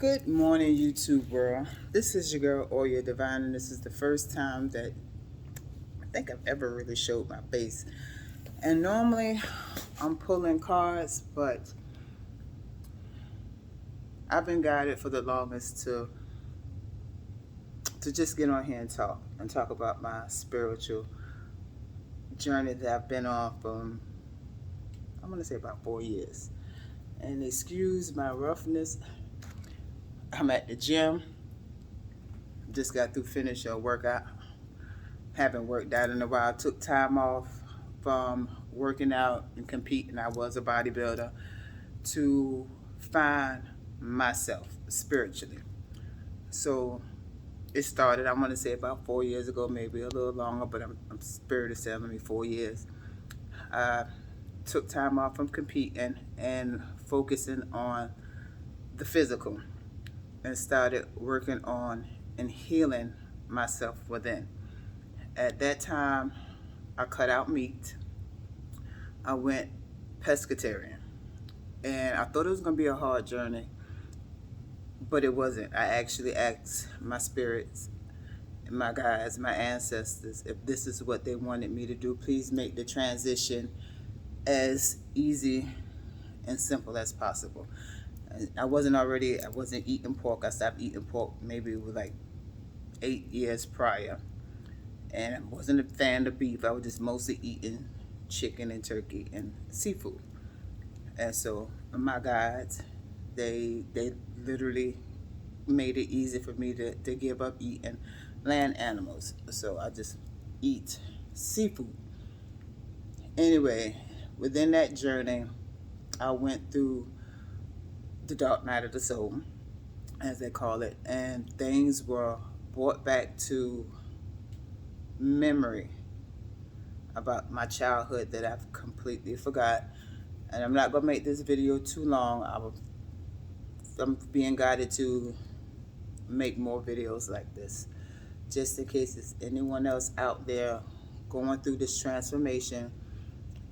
Good morning, YouTube world. This is your girl, Oya Divine, and this is the first time that I think I've ever really showed my face. And normally I'm pulling cards, but I've been guided for the longest to just get on here and talk about my spiritual journey that I've been on from, I'm going to say, about 4 years. And excuse my roughness. I'm at the gym. Just got through finish a workout. Haven't worked out in a while. Took time off from working out and competing. I was a bodybuilder to find myself spiritually. So it started, I want to say, about 4 years ago, maybe a little longer, but I'm spirit is telling me 4 years. I took time off from competing and focusing on the physical and started working on and healing myself within. At that time, I cut out meat. I went pescatarian. And I thought it was going to be a hard journey, but it wasn't. I actually asked my spirits, my guides, my ancestors, if this is what they wanted me to do, please make the transition as easy and simple as possible. I wasn't eating pork. I stopped eating pork maybe with like 8 years prior. And I wasn't a fan of beef. I was just mostly eating chicken and turkey and seafood. And so my guides, they literally made it easy for me to give up eating land animals. So I just eat seafood. Anyway, within that journey, I went through the dark night of the soul, as they call it, and things were brought back to memory about my childhood that I've completely forgot. And I'm not going to make this video too long. I'm being guided to make more videos like this, just in case there's anyone else out there going through this transformation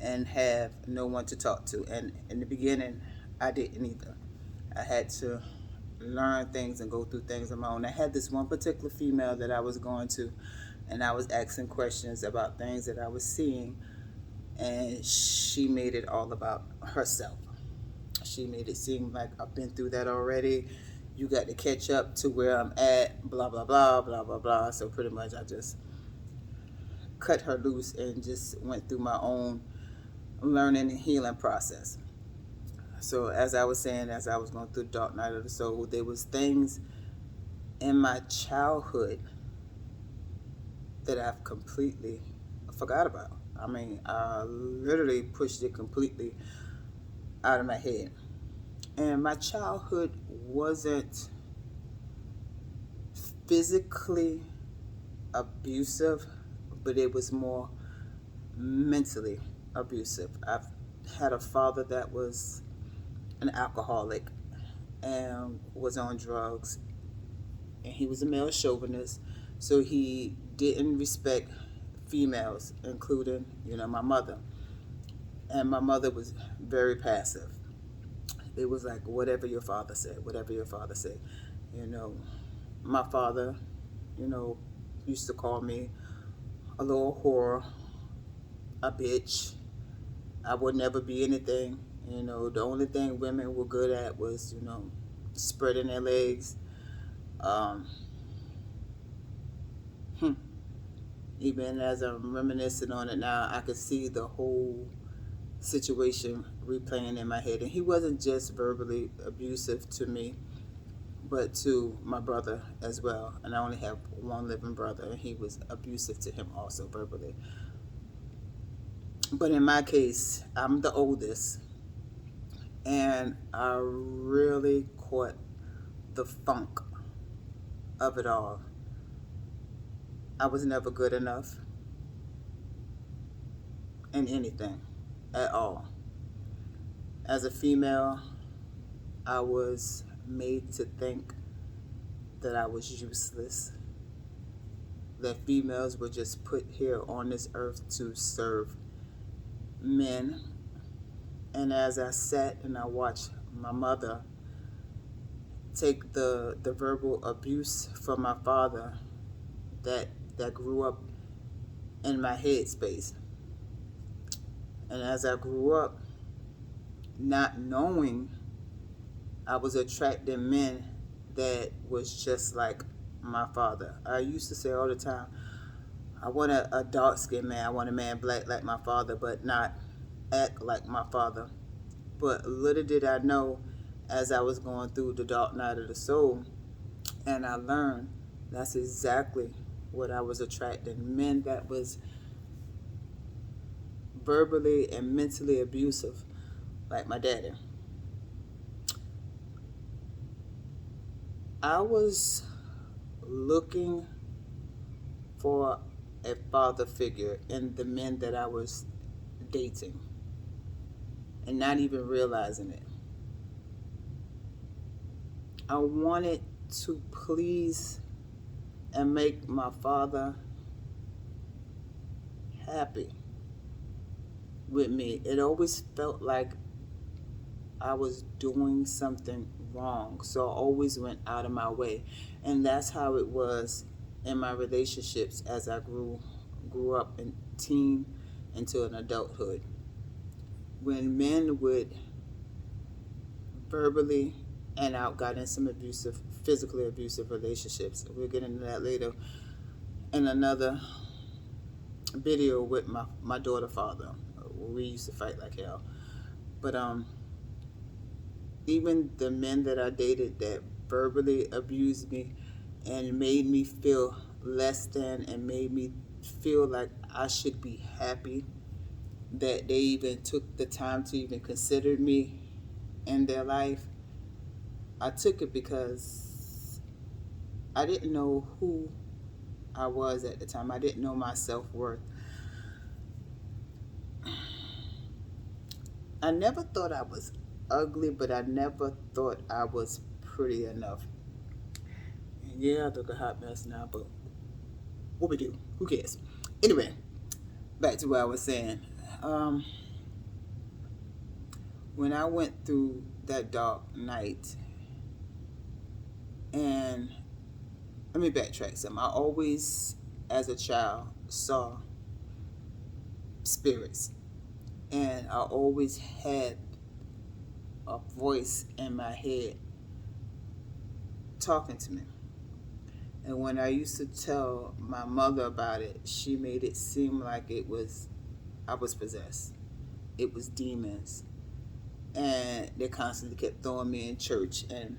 and have no one to talk to. And in the beginning, I didn't either. I had to learn things and go through things on my own. I had this one particular female that I was going to, and I was asking questions about things that I was seeing, and she made it all about herself. She made it seem like I've been through that already. You got to catch up to where I'm at, blah, blah, blah, blah, blah, blah. So pretty much I just cut her loose and just went through my own learning and healing process. So as I was saying, as I was going through the dark night of the soul, there was things in my childhood that I've completely forgot about. I mean, I literally pushed it completely out of my head. And my childhood wasn't physically abusive, but it was more mentally abusive. I've had a father that was an alcoholic and was on drugs, and he was a male chauvinist, so he didn't respect females, including, my mother. And my mother was very passive. It was like, whatever your father said, whatever your father said. My father, used to call me a little whore, a bitch. I would never be anything. The only thing women were good at was, spreading their legs. Um, Even as I'm reminiscing on it now, I could see the whole situation replaying in my head. And he wasn't just verbally abusive to me, but to my brother as well. And I only have one living brother, and he was abusive to him also verbally. But in my case, I'm the oldest, and I really caught the funk of it all. I was never good enough in anything at all. As a female, I was made to think that I was useless, that females were just put here on this earth to serve men. And as I sat and I watched my mother take the verbal abuse from my father that grew up in my headspace. And as I grew up, not knowing, I was attracting men that was just like my father. I used to say all the time, I want a dark-skinned man. I want a man black like my father, but not act like my father. But little did I know, as I was going through the dark night of the soul, and I learned that's exactly what I was attracting. Men that was verbally and mentally abusive, like my daddy. I was looking for a father figure in the men that I was dating and not even realizing it. I wanted to please and make my father happy with me. It always felt like I was doing something wrong, so I always went out of my way. And that's how it was in my relationships as I grew up in teen into an adulthood. When men would verbally and out got in some physically abusive relationships. We'll get into that later in another video with my daughter father. We used to fight like hell. But even the men that I dated that verbally abused me and made me feel less than and made me feel like I should be happy that they even took the time to even consider me in their life, I took it because I didn't know who I was at the time. I didn't know my self-worth. I never thought I was ugly, but I never thought I was pretty enough. And yeah, I look a hot mess now, but what we do? Who cares? Anyway, back to what I was saying. When I went through that dark night, and let me backtrack some. I always, as a child, saw spirits, and I always had a voice in my head talking to me. And when I used to tell my mother about it, she made it seem like I was possessed. It was demons. And they constantly kept throwing me in church and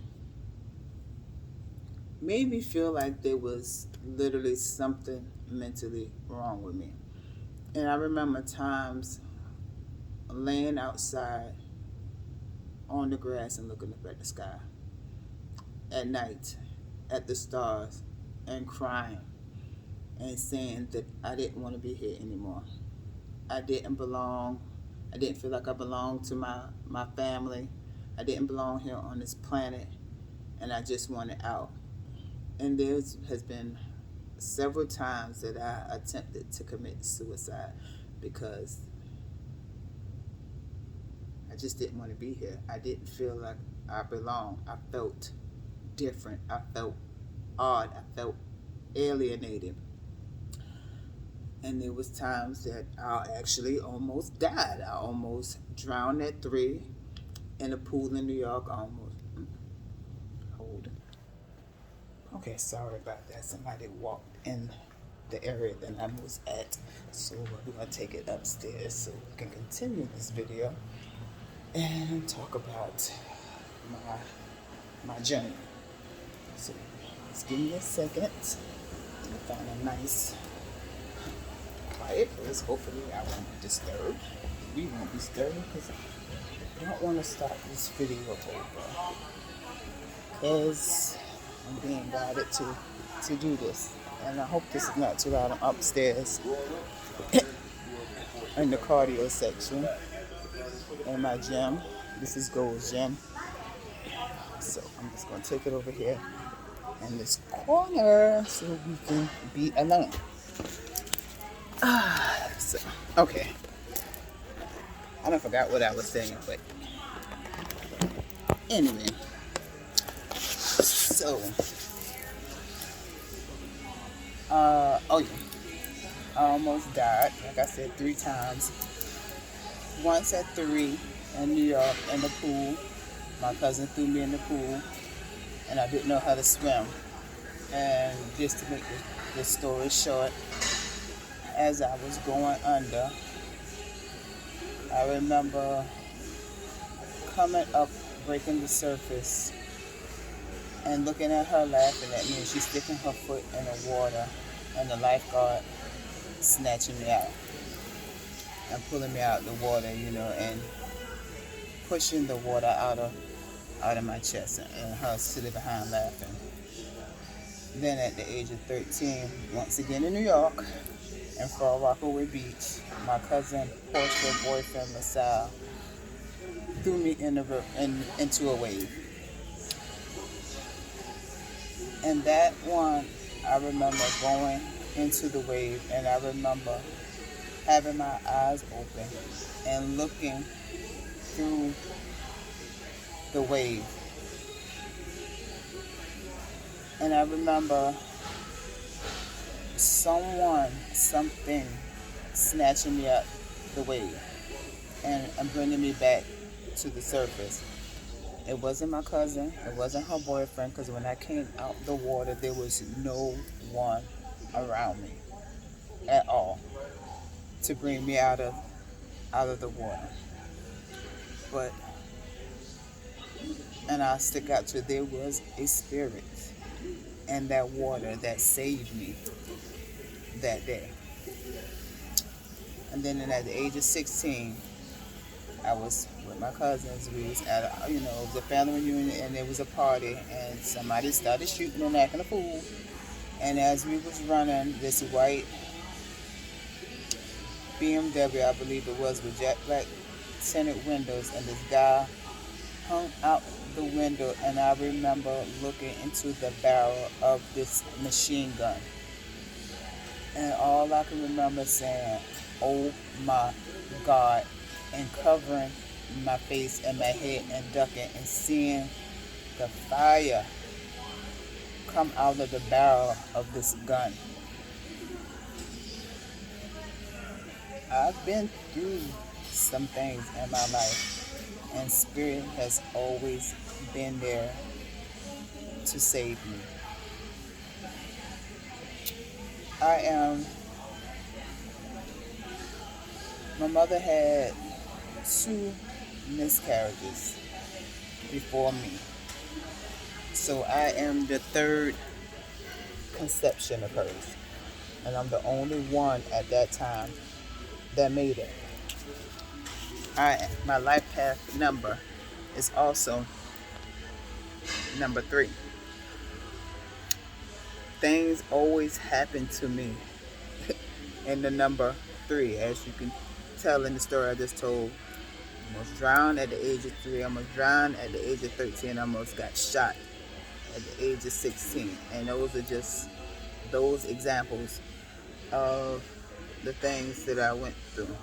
made me feel like there was literally something mentally wrong with me. And I remember times laying outside on the grass and looking up at the sky at night, at the stars, and crying and saying that I didn't want to be here anymore. I didn't belong. I didn't feel like I belonged to my family. I didn't belong here on this planet, and I just wanted out. And there has been several times that I attempted to commit suicide because I just didn't want to be here. I didn't feel like I belonged. I felt different. I felt odd. I felt alienated. And there was times that I actually almost died. I almost drowned at 3 in a pool in New York. Okay, sorry about that. Somebody walked in the area that I was at. So we're going to take it upstairs so we can continue this video and talk about my journey. So just give me a second to find a nice quiet place. Hopefully I won't be disturbed. We won't be disturbed because I don't want to start this video over because I'm being guided to do this. And I hope this is not too loud. I'm upstairs in the cardio section in my gym. This is Gold's Gym. So I'm just going to take it over here in this corner so we can be alone. So, okay. I don't forgot what I was saying, but anyway. So, oh yeah, I almost died, like I said, 3 times. Once at 3 in New York in the pool. My cousin threw me in the pool, and I didn't know how to swim. And just to make the story short, as I was going under, I remember coming up, breaking the surface, and looking at her laughing at me, and she's sticking her foot in the water, and the lifeguard snatching me out and pulling me out the water, and pushing the water out of my chest, and her sitting behind laughing. Then at the age of 13, once again in New York, in Far Rockaway Beach, my cousin Portia boyfriend LaSalle threw me into a wave. And that one, I remember going into the wave, and I remember having my eyes open and looking through the wave. And I remember something snatching me up the wave and bringing me back to the surface. It wasn't my cousin, it wasn't her boyfriend, because when I came out the water, there was no one around me at all to bring me out of the water. And I'll stick out to, there was a spirit in that water that saved me that day. And then at the age of 16, I was with my cousins. We was at it was a family reunion, and there was a party, and somebody started shooting and acting a fool. And as we was running, this white BMW, I believe it was, with jet black tinted windows, and this guy hung out the window, and I remember looking into the barrel of this machine gun. And all I can remember saying, "Oh my God," and covering my face and my head and ducking and seeing the fire come out of the barrel of this gun. I've been through some things in my life, and Spirit has always been there to save me. My mother had 2 miscarriages before me. So I am the 3rd conception of hers. And I'm the only one at that time that made it. My life path number is also number 3. Things always happen to me in the number 3, as you can tell in the story I just told. I almost drowned at the age of 3, I almost drowned at the age of 13, I almost got shot at the age of 16. And those are just those examples of the things that I went through.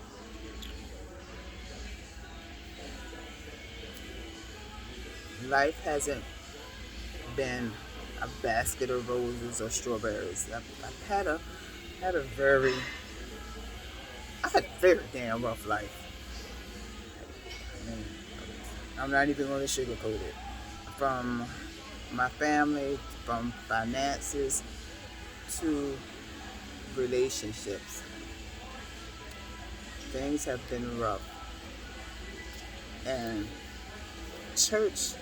Life hasn't been a basket of roses or strawberries. I've had a very damn rough life. I'm not even going to sugarcoat it. From my family, from finances to relationships. Things have been rough. And church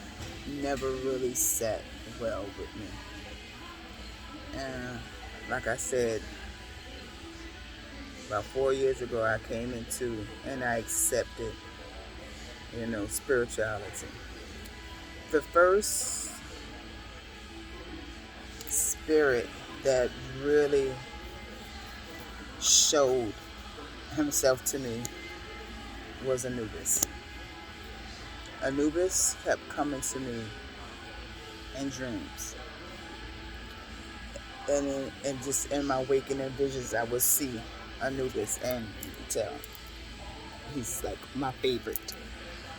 never really sat well with me. And like I said, about 4 years ago, I came into and I accepted, spirituality. The first spirit that really showed himself to me was Anubis. Anubis kept coming to me in dreams. And just in my waking visions, I would see Anubis, and you can tell he's like my favorite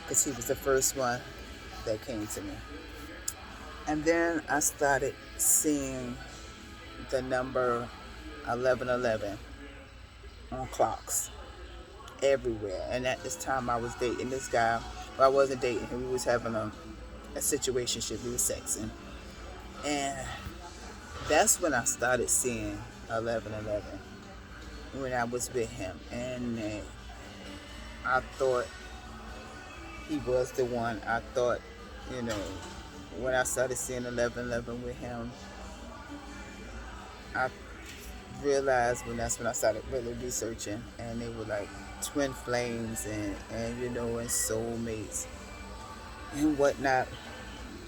because he was the first one that came to me. And then I started seeing the number 1111 on clocks everywhere. And at this time, I was dating this guy. Well, I wasn't dating him. We was having a situationship. We was sexing. And that's when I started seeing 1111 when I was with him. And I thought he was the one. I thought, you know, when I started seeing 1111 with him, I realized that's when I started really researching, and they were like twin flames and and soulmates and whatnot.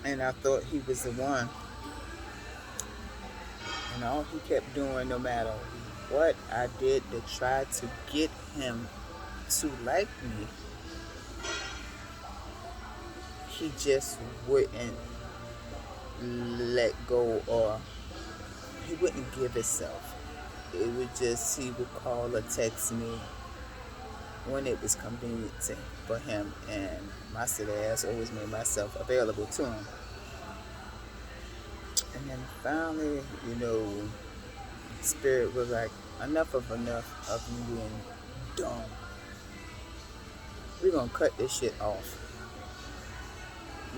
And I thought he was the one. And all he kept doing, no matter what I did to try to get him to like me, he just wouldn't let go, or he wouldn't give himself. It would just, he would call or text me when it was convenient for him, and my silly ass always made myself available to him. And then finally, Spirit was like, enough of you being dumb. We're gonna cut this shit off.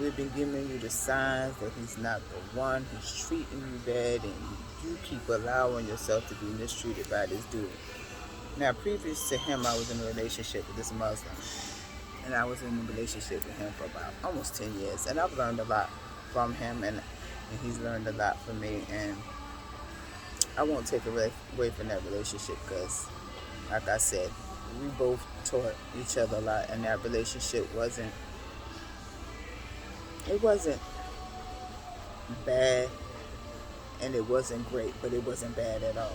We've been giving you the signs that he's not the one. He's treating you bad, and you keep allowing yourself to be mistreated by this dude. Now, previous to him, I was in a relationship with this Muslim, and I was in a relationship with him for about almost 10 years, and I've learned a lot from him, and he's learned a lot from me, and I won't take away from that relationship because, like I said, we both taught each other a lot, and that relationship wasn't bad, and it wasn't great, but it wasn't bad at all.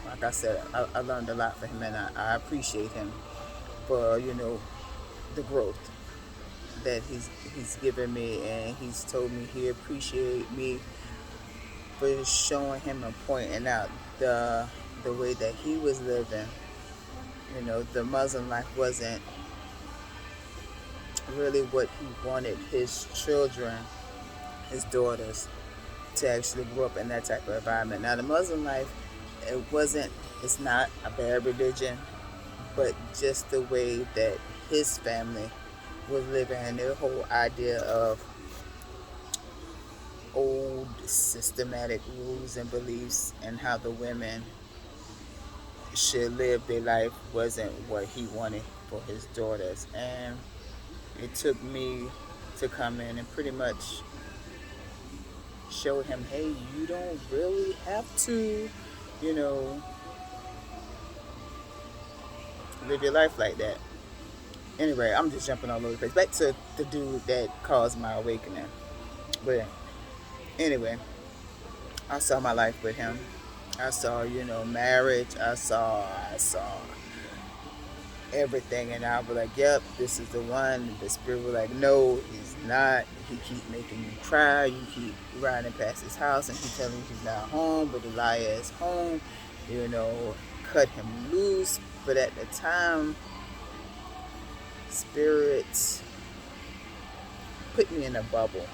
Like I said, I learned a lot from him, and I appreciate him for the growth that he's given me, and he's told me he appreciated me for showing him and pointing out the way that he was living. The Muslim life wasn't really what he wanted his children, his daughters, to actually grow up in that type of environment. Now, the Muslim life, it's not a bad religion, but just the way that his family was living, and their whole idea of old systematic rules and beliefs and how the women should live their life wasn't what he wanted for his daughters. And it took me to come in and pretty much show him, hey, you don't really have to, live your life like that. Anyway, I'm just jumping all over the place. Back to the dude that caused my awakening. But anyway, I saw my life with him. I saw, marriage. I saw everything, and I was like, yep, this is the one. The Spirit was like, no, he's not. He keep making you cry. You keep riding past his house, and he telling you he's not home, but the liar is home. Cut him loose. But at the time, Spirit put me in a bubble,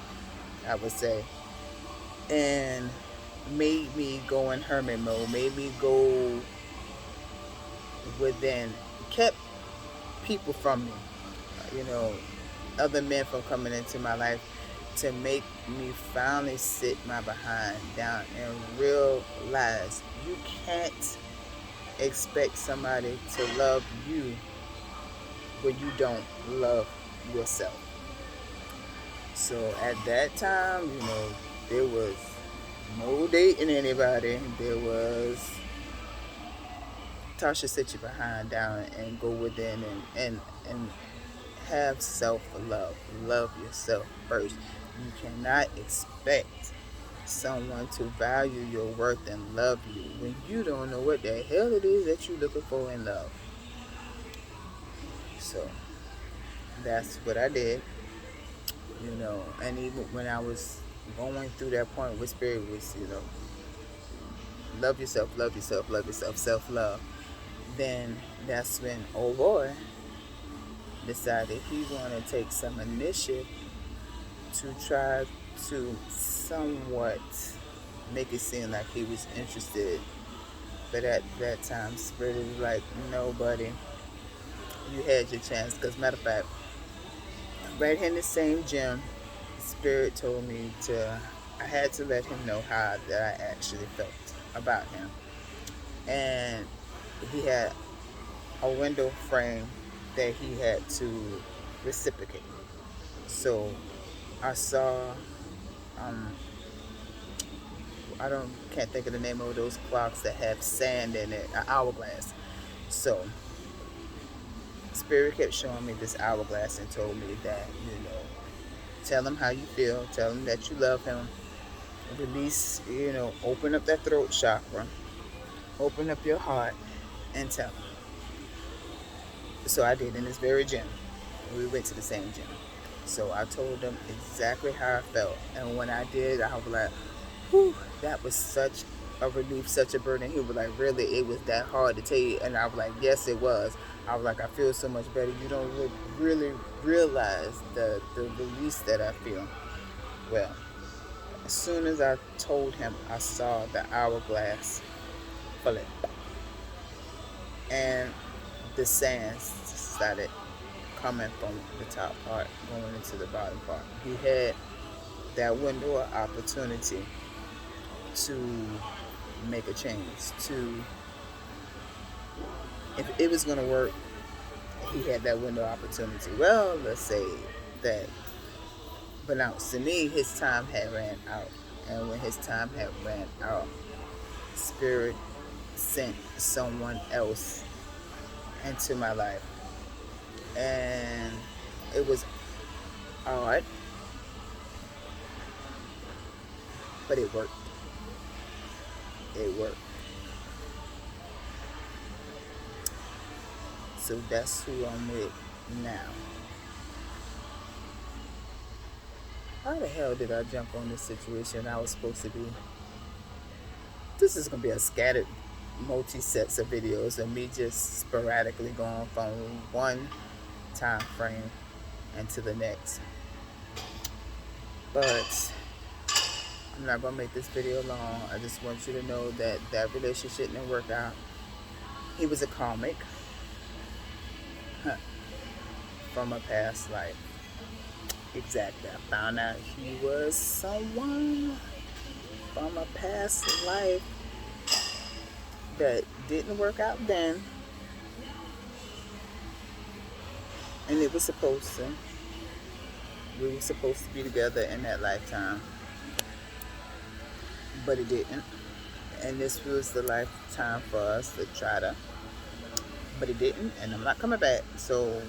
I would say, and made me go in hermit mode, made me go within, kept people from me, other men from coming into my life, to make me finally sit my behind down and realize you can't expect somebody to love you when you don't love yourself. So at that time, there was no dating anybody. There was Tasha, sit your behind down and go within and have self-love. Love yourself first. You cannot expect someone to value your worth and love you when you don't know what the hell it is that you're looking for in love. So that's what I did, and even when I was going through that point where Spirit was, love yourself, love yourself, love yourself, self-love, then that's when old boy decided he wanted to take some initiative to try to somewhat make it seem like he was interested. But at that time, Spirit was like, no, buddy, you had your chance. Because, matter of fact, right here in the same gym, Spirit told me I had to let him know how that I actually felt about him. And he had a window frame that he had to reciprocate. So I saw, um, can't think of the name of those clocks that have sand in it, an hourglass. So Spirit kept showing me this hourglass and told me that, tell him how you feel, tell him that you love him, release, open up that throat chakra, open up your heart, and tell him. So I did in this very gym. We went to the same gym. So I told him exactly how I felt. And when I did, I was like, whew, that was such a relief, such a burden. He was like, really, it was that hard to tell you? And I was like, yes, it was. I was like, I feel so much better. You don't really realize the release that I feel. Well, as soon as I told him, I saw the hourglass flip. And the sand started coming from the top part, going into the bottom part. He had that window of opportunity to make a change, if it was going to work, he had that window of opportunity. Well, let's say that, but now to me, his time had ran out. And when his time had ran out, Spirit sent someone else into my life. And it was odd, but it worked. It worked. So that's who I'm with now. How the hell did I jump on this situation? I was supposed to be. This is going to be a scattered multi-sets of videos of me just sporadically going from one time frame into the next. But I'm not going to make this video long. I just want you to know that that relationship didn't work out. He was a comic from a past life. Exactly. I found out he was someone from a past life that didn't work out then. And it was supposed to. We were supposed to be together in that lifetime. But it didn't. And this was the lifetime for us to try to. But it didn't. And I'm not coming back. So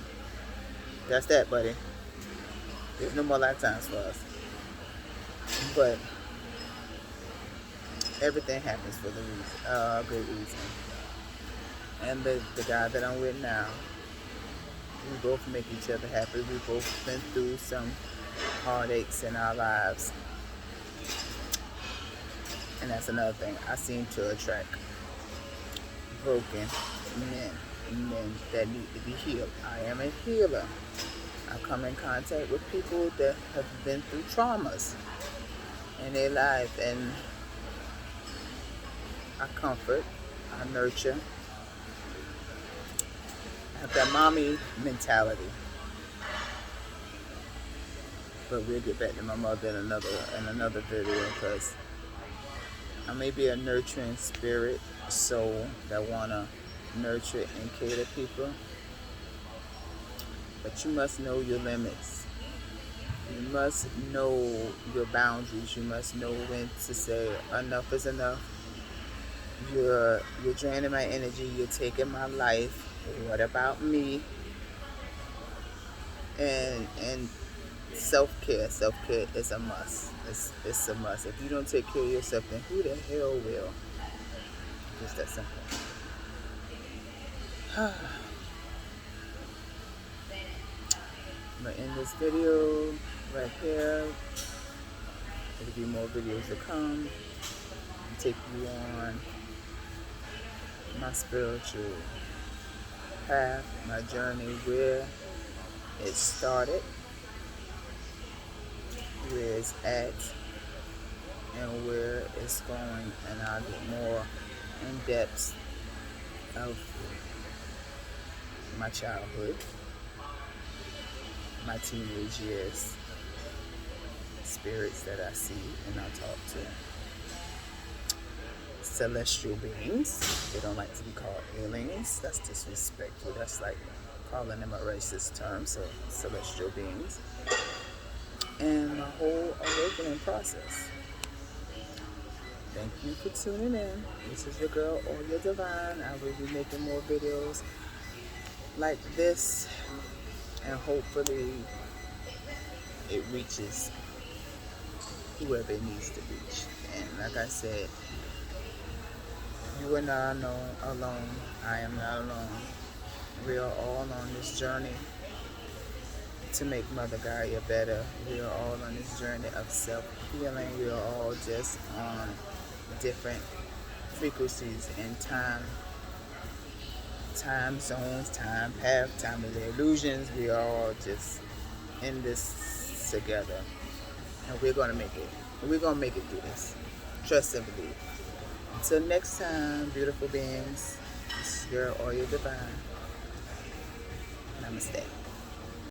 that's that, buddy. There's no more lifetimes for us. But everything happens for the reason, a good reason. And the guy that I'm with now, we both make each other happy. We both been through some heartaches in our lives. And that's another thing. I seem to attract broken men that need to be healed. I am a healer. I come in contact with people that have been through traumas in their life, and I comfort, I nurture. I have that mommy mentality. But we'll get back to my mother in another video, because I may be a nurturing spirit, soul that wanna nurture and cater people. But you must know your limits. You must know your boundaries. You must know when to say enough is enough. You're draining my energy. You're taking my life. What about me? And self-care. Self-care is a must. It's a must. If you don't take care of yourself, then who the hell will? Just that simple. I'm gonna end this video right here. There'll be more videos to come and take you on my spiritual path, my journey, where it started, where it's at, and where it's going, and I'll get more in depth of my childhood, my teenage years, spirits that I see and I talk to. Celestial beings. They don't like to be called aliens. That's disrespectful. That's like calling them a racist term. So celestial beings. And my whole awakening process. Thank you for tuning in. This is your girl, Oya Divine. I will be making more videos like this, and hopefully it reaches whoever it needs to reach. And like I said, you are not alone. I am not alone. We are all on this journey to make Mother Gaia better. We are all on this journey of self-healing. We are all just on different frequencies and time zones, time path, time of the illusions. We are all just in this together. And we're going to make it. We're going to make it through this. Trust and believe. Until next time, beautiful beings, this is your Oya Divine. Namaste.